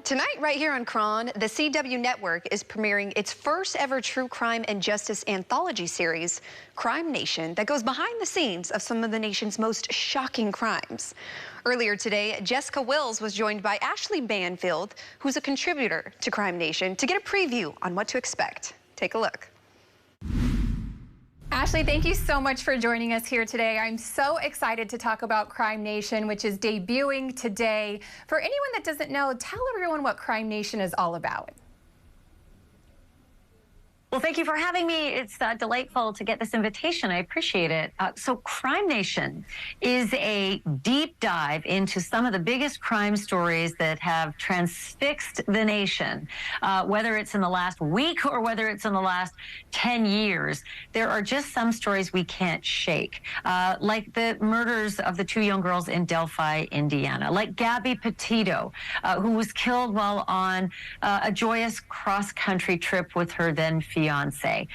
Tonight, right here on KRON, the CW Network is premiering its first ever true crime and justice anthology series, Crime Nation, that goes behind the scenes of some of the nation's most shocking crimes. Earlier today, Jessica Wills was joined by Ashleigh Banfield, who's a contributor to Crime Nation, to get a preview on what to expect. Take a look. Ashleigh, thank you so much for joining us here today. I'm so excited to talk about Crime Nation, which is debuting today. For anyone that doesn't know, tell everyone what Crime Nation is all about. Well, thank you for having me. It's delightful to get this invitation. I appreciate it. So Crime Nation is a deep dive into some of the biggest crime stories that have transfixed the nation, whether it's in the last week or whether it's in the last 10 years. There are just some stories we can't shake, like the murders of the two young girls in Delphi, Indiana, like Gabby Petito, who was killed while on a joyous cross-country trip with her then fiance.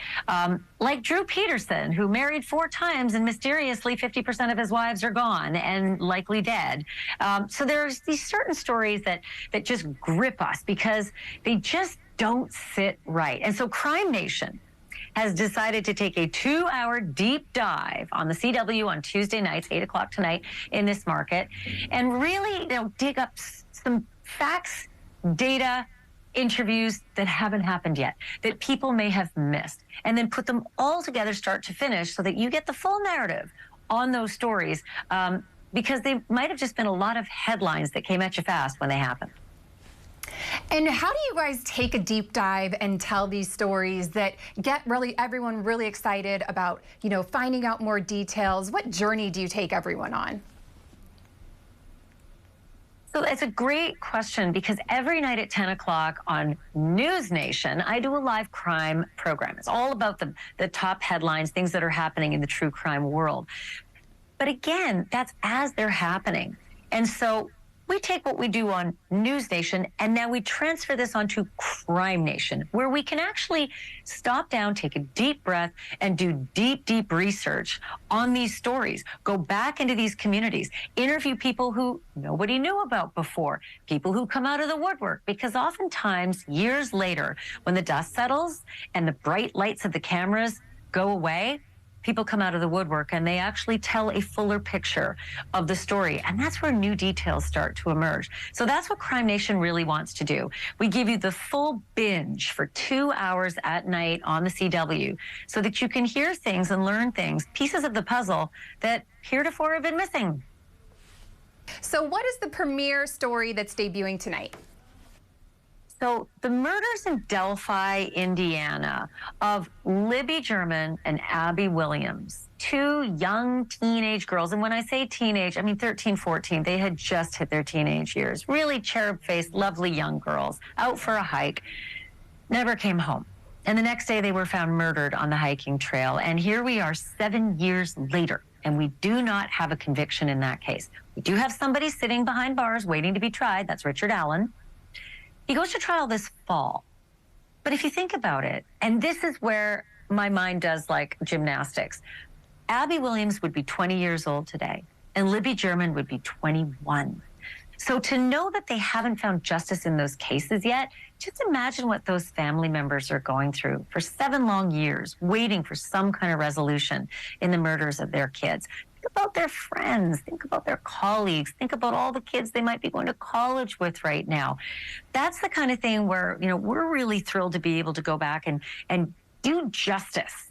Like Drew Peterson, who married 4 times and mysteriously 50% of his wives are gone and likely dead. So there's these certain stories that just grip us because they just don't sit right. And so Crime Nation has decided to take a 2-hour deep dive on the CW on Tuesday nights, 8 o'clock tonight in this market, and really dig up some facts, data, interviews that haven't happened yet, that people may have missed, and then put them all together start to finish so that you get the full narrative on those stories, because they might have just been a lot of headlines that came at you fast when they happened. And how do you guys take a deep dive and tell these stories that get everyone really excited about, finding out more details? What journey do you take everyone on? So it's a great question because every night at 10 o'clock on NewsNation, I do a live crime program. It's all about the top headlines, things that are happening in the true crime world. But again, that's as they're happening. And so we take what we do on NewsNation and now we transfer this onto Crime Nation, where we can actually stop down, take a deep breath, and do deep, deep research on these stories. Go back into these communities, interview people who nobody knew about before, people who come out of the woodwork, because oftentimes, years later, when the dust settles and the bright lights of the cameras go away, people come out of the woodwork and they actually tell a fuller picture of the story. And that's where new details start to emerge. So that's what Crime Nation really wants to do. We give you the full binge for 2 hours at night on the CW so that you can hear things and learn things, pieces of the puzzle that heretofore have been missing. So what is the premiere story that's debuting tonight? So the murders in Delphi, Indiana, of Libby German and Abby Williams, 2 young teenage girls. And when I say teenage, I mean 13, 14. They had just hit their teenage years. Really cherub-faced, lovely young girls, out for a hike, never came home. And the next day they were found murdered on the hiking trail. And here we are 7 years later, and we do not have a conviction in that case. We do have somebody sitting behind bars waiting to be tried. That's Richard Allen. He goes to trial this fall. But if you think about it, and this is where my mind does like gymnastics, Abby Williams would be 20 years old today, and Libby German would be 21. So to know that they haven't found justice in those cases yet, just imagine what those family members are going through for 7 long years, waiting for some kind of resolution in the murders of their kids. Think about their friends, think about their colleagues, think about all the kids they might be going to college with right now. That's the kind of thing where, we're really thrilled to be able to go back and do justice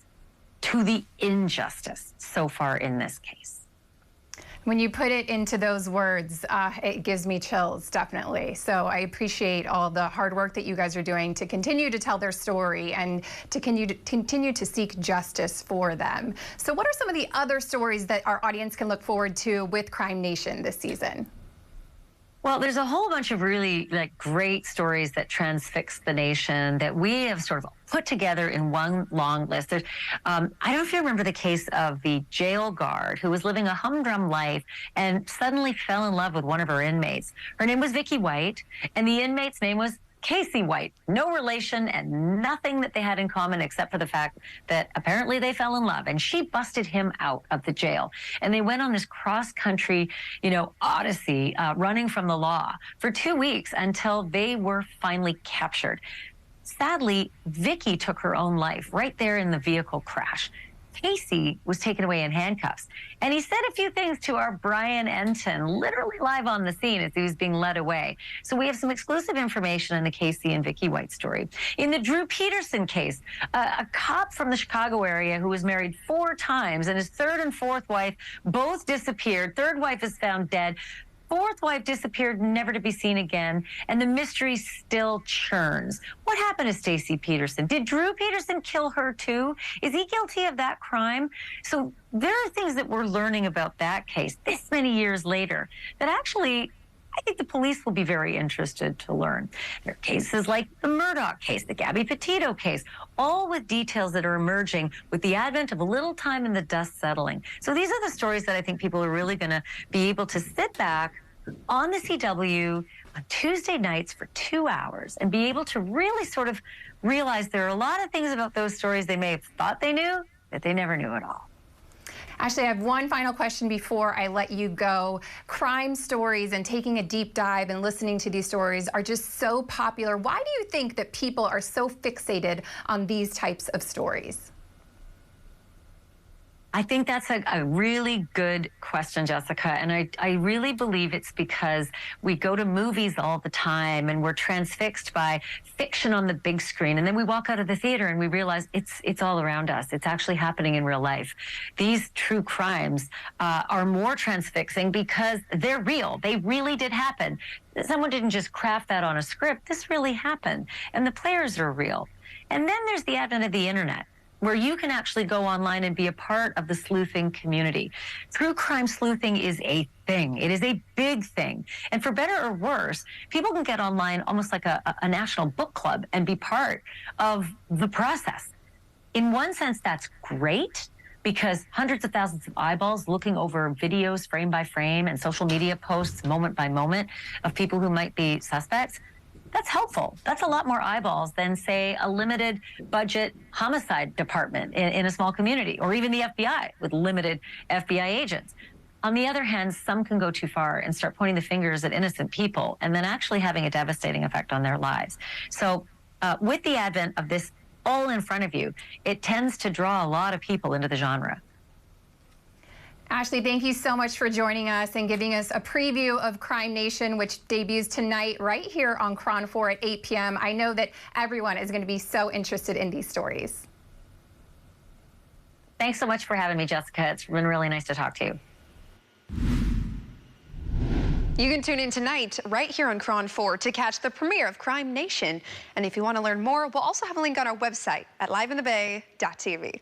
to the injustice so far in this case. When you put it into those words, it gives me chills, definitely. So I appreciate all the hard work that you guys are doing to continue to tell their story and to continue to seek justice for them. So what are some of the other stories that our audience can look forward to with Crime Nation this season? Well, there's a whole bunch of really great stories that transfix the nation that we have sort of put together in one long list. There's, I don't know if you remember the case of the jail guard who was living a humdrum life and suddenly fell in love with one of her inmates. Her name was Vicky White, and the inmate's name was Casey White, no relation and nothing that they had in common except for the fact that apparently they fell in love, and she busted him out of the jail. And they went on this cross-country, odyssey, running from the law for 2 weeks until they were finally captured. Sadly, Vicky took her own life right there in the vehicle crash. Casey was taken away in handcuffs. And he said a few things to our Brian Enton, literally live on the scene as he was being led away. So we have some exclusive information on the Casey and Vicky White story. In the Drew Peterson case, a cop from the Chicago area who was married 4 times and his 3rd and 4th wife both disappeared. 3rd wife is found dead. 4th wife disappeared, never to be seen again, and the mystery still churns. What happened to Stacey Peterson? Did Drew Peterson kill her too? Is he guilty of that crime? So there are things that we're learning about that case this many years later that actually I think the police will be very interested to learn. There are cases like the Murdoch case, the Gabby Petito case, all with details that are emerging with the advent of a little time and the dust settling. So these are the stories that I think people are really going to be able to sit back on the CW on Tuesday nights for 2 hours and be able to really sort of realize there are a lot of things about those stories they may have thought they knew that they never knew at all. Ashleigh, I have one final question before I let you go. Crime stories and taking a deep dive and listening to these stories are just so popular. Why do you think that people are so fixated on these types of stories? I think that's a really good question, Jessica. And I really believe it's because we go to movies all the time and we're transfixed by fiction on the big screen. And then we walk out of the theater and we realize it's all around us. It's actually happening in real life. These true crimes are more transfixing because they're real. They really did happen. Someone didn't just craft that on a script. This really happened. And the players are real. And then there's the advent of the internet, where you can actually go online and be a part of the sleuthing community. True crime sleuthing is a thing. It is a big thing. And for better or worse, people can get online almost like a national book club and be part of the process. In one sense, that's great, because hundreds of thousands of eyeballs looking over videos frame by frame and social media posts moment by moment of people who might be suspects. That's helpful. That's a lot more eyeballs than, say, a limited budget homicide department in a small community, or even the FBI with limited FBI agents. On the other hand, some can go too far and start pointing the fingers at innocent people and then actually having a devastating effect on their lives. So with the advent of this all in front of you, it tends to draw a lot of people into the genre. Ashleigh, thank you so much for joining us and giving us a preview of Crime Nation, which debuts tonight right here on KRON 4 at 8 p.m. I know that everyone is going to be so interested in these stories. Thanks so much for having me, Jessica. It's been really nice to talk to you. You can tune in tonight right here on KRON 4 to catch the premiere of Crime Nation. And if you want to learn more, we'll also have a link on our website at liveinthebay.tv.